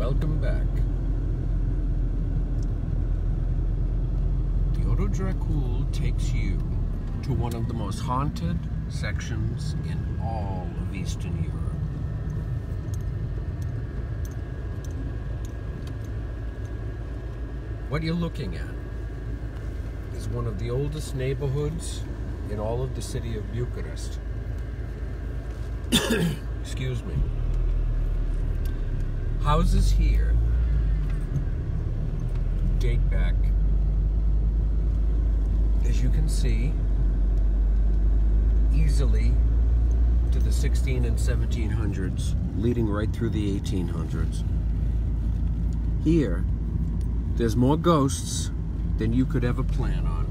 Welcome back. The Ordo Dracul takes you to one of the most haunted sections in all of Eastern Europe. What you're looking at is one of the oldest neighborhoods in all of the city of Bucharest. Excuse me. Houses here date back, as you can see, easily to the 16 and 1700s, leading right through the 1800s. Here, there's more ghosts than you could ever plan on.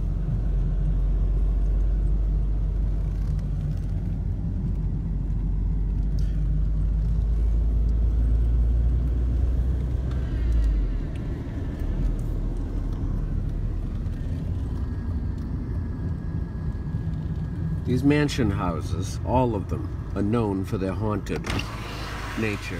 These mansion houses, all of them, are known for their haunted nature.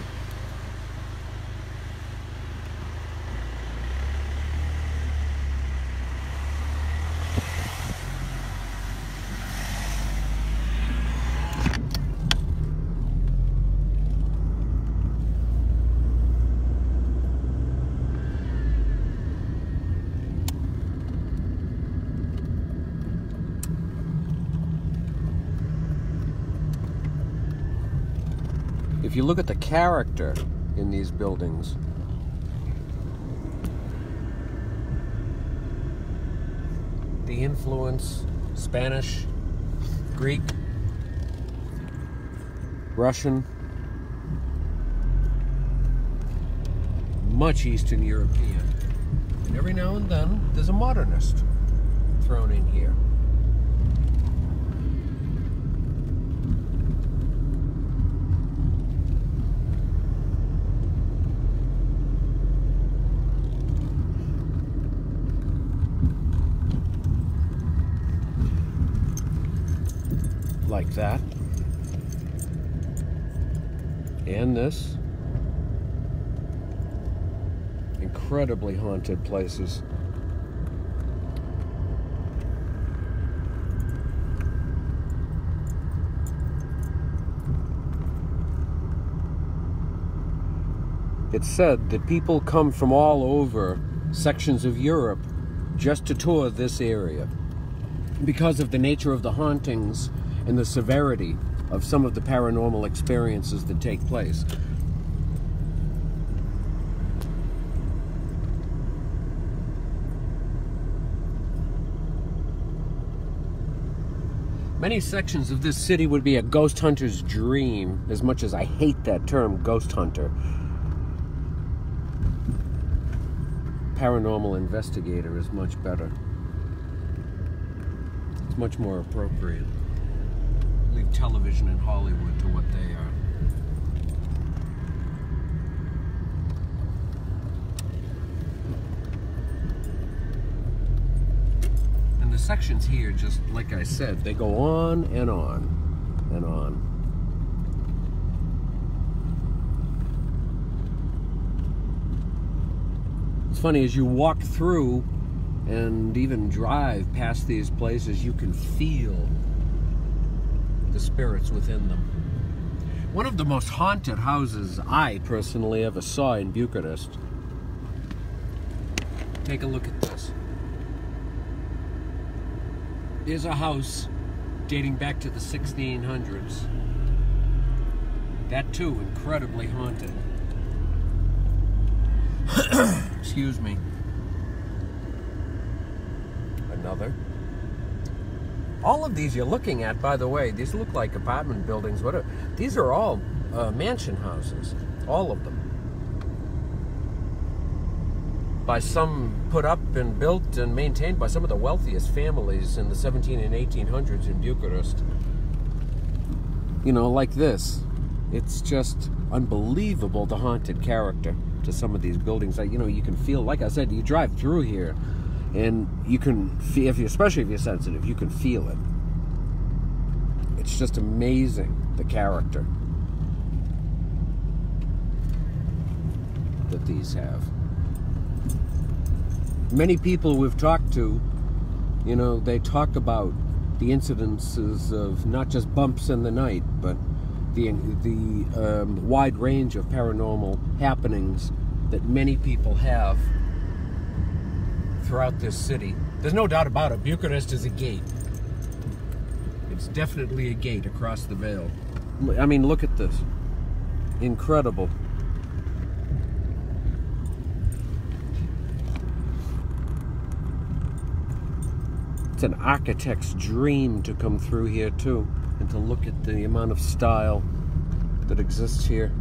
If you look at the character in these buildings, the influence, Spanish, Greek, Russian, much Eastern European. And every now and then, there's a modernist thrown in here. Like that, and this. Incredibly haunted places. It's said that people come from all over sections of Europe just to tour this area because of the nature of the hauntings and the severity of some of the paranormal experiences that take place. Many sections of this city would be a ghost hunter's dream, as much as I hate that term, ghost hunter. Paranormal investigator is much better. It's much more appropriate. Leave television and Hollywood to what they are. And the sections here, just like I said, they go on and on and on. It's funny, as you walk through and even drive past these places, you can feel the spirits within them. One of the most haunted houses I personally ever saw in Bucharest. Take a look at this. Here's a house dating back to the 1600s. That too, incredibly haunted. Excuse me. Another. All of these you're looking at, by the way, these look like apartment buildings. These are all mansion houses. All of them. By some put up and built and maintained by some of the wealthiest families in the 17 and 1800s in Bucharest. You know, like this. It's just unbelievable, the haunted character to some of these buildings. You know, you can feel, like I said, you drive through here, and you can feel, especially if you're sensitive, you can feel it. It's just amazing, the character. that these have. Many people we've talked to, you know, they talk about the incidences of not just bumps in the night, but the wide range of paranormal happenings that many people have throughout this city. There's no doubt about it. Bucharest is a gate. It's definitely a gate across the Vale. I mean, look at this. Incredible. It's an architect's dream to come through here too, and to look at the amount of style that exists here.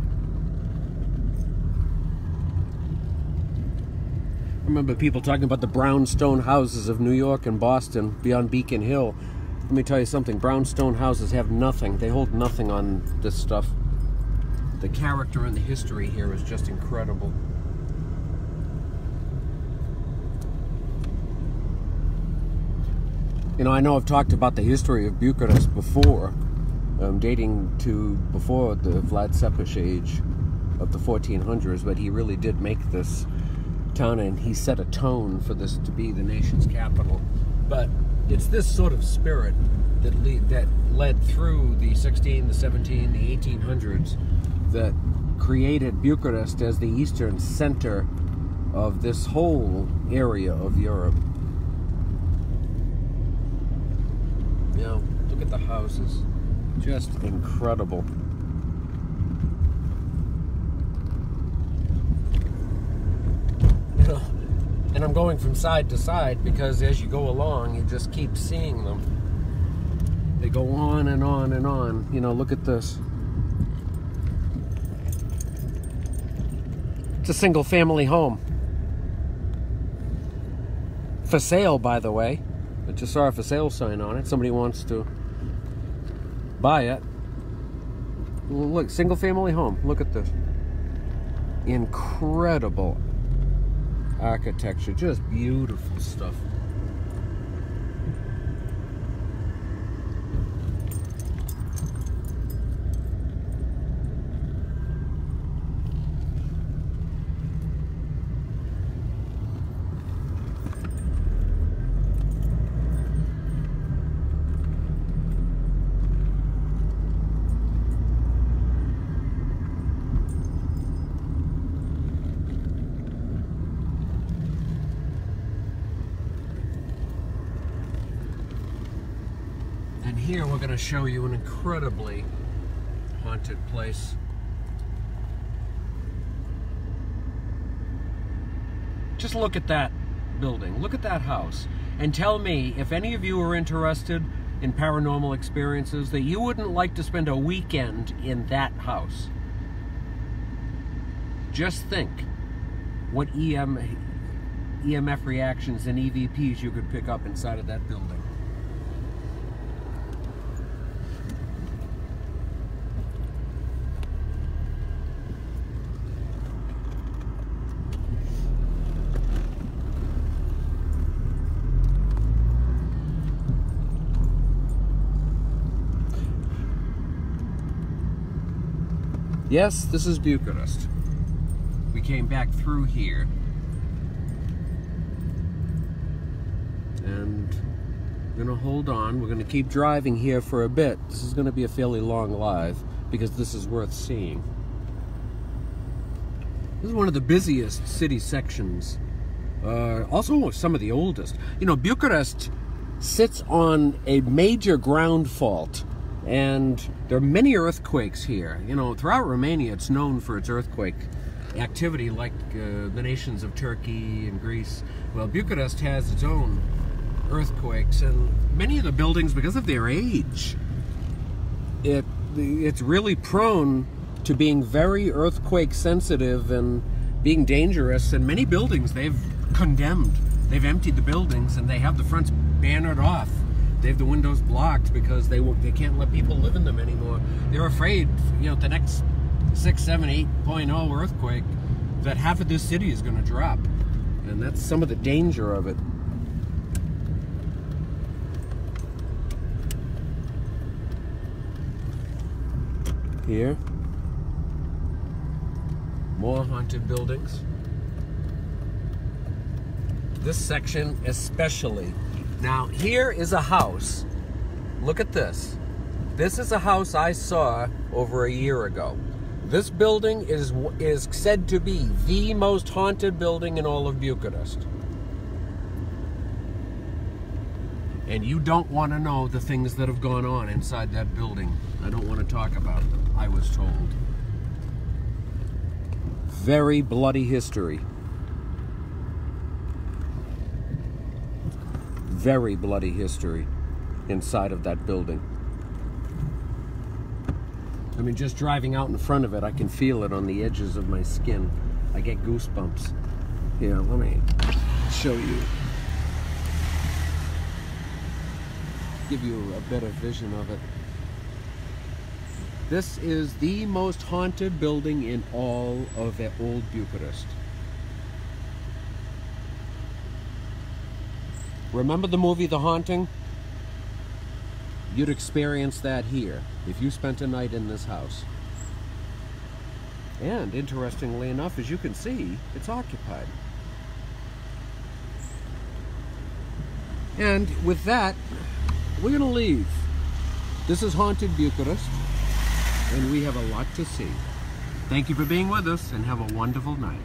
I remember people talking about the brownstone houses of New York and Boston beyond Beacon Hill. Let me tell you something, brownstone houses have nothing. They hold nothing on this stuff. The character and the history here is just incredible. You know, I know I've talked about the history of Bucharest before, dating to before the Vlad Tepes age of the 1400s, but he really did make this town, and he set a tone for this to be the nation's capital. But it's this sort of spirit that led through the 16, the 17, the 1800s that created Bucharest as the eastern center of this whole area of Europe. You know, look at the houses. Just incredible. You know, and I'm going from side to side because as you go along, you just keep seeing them. They go on and on and on. You know, look at this. It's a single family home. For sale, by the way. I just saw a for sale sign on it. Somebody wants to buy it. Look, single family home. Look at this. Incredible architecture. Just beautiful stuff. And here we're going to show you an incredibly haunted place. Just look at that building. Look at that house. And tell me if any of you are interested in paranormal experiences that you wouldn't like to spend a weekend in that house. Just think what EMF reactions and EVPs you could pick up inside of that building. Yes, this is Bucharest. We came back through here. And we're going to hold on. We're going to keep driving here for a bit. This is going to be a fairly long live because this is worth seeing. This is one of the busiest city sections. Also some of the oldest. You know, Bucharest sits on a major ground fault. And there are many earthquakes here. You know, throughout Romania, it's known for its earthquake activity, like the nations of Turkey and Greece. Well, Bucharest has its own earthquakes, and many of the buildings, because of their age, it's really prone to being very earthquake sensitive and being dangerous. And many buildings they've condemned. They've emptied the buildings, and they have the fronts bannered off. They have the windows blocked because they can't let people live in them anymore. They're afraid, you know, the next 6, 7, 8.0 earthquake, that half of this city is going to drop. And that's some of the danger of it. Here. More haunted buildings. This section especially. Now, here is a house. Look at this. This is a house I saw over a year ago. This building is said to be the most haunted building in all of Bucharest. And you don't want to know the things that have gone on inside that building. I don't want to talk about it, I was told. Very bloody history. Very bloody history inside of that building. I mean, just driving out in front of it, I can feel it on the edges of my skin. I get goosebumps. Here, let me show you. Give you a better vision of it. This is the most haunted building in all of old Bucharest. Remember the movie The Haunting? You'd experience that here if you spent a night in this house. And interestingly enough, as you can see, it's occupied. And with that, we're going to leave. This is Haunted Bucharest, and we have a lot to see. Thank you for being with us, and have a wonderful night.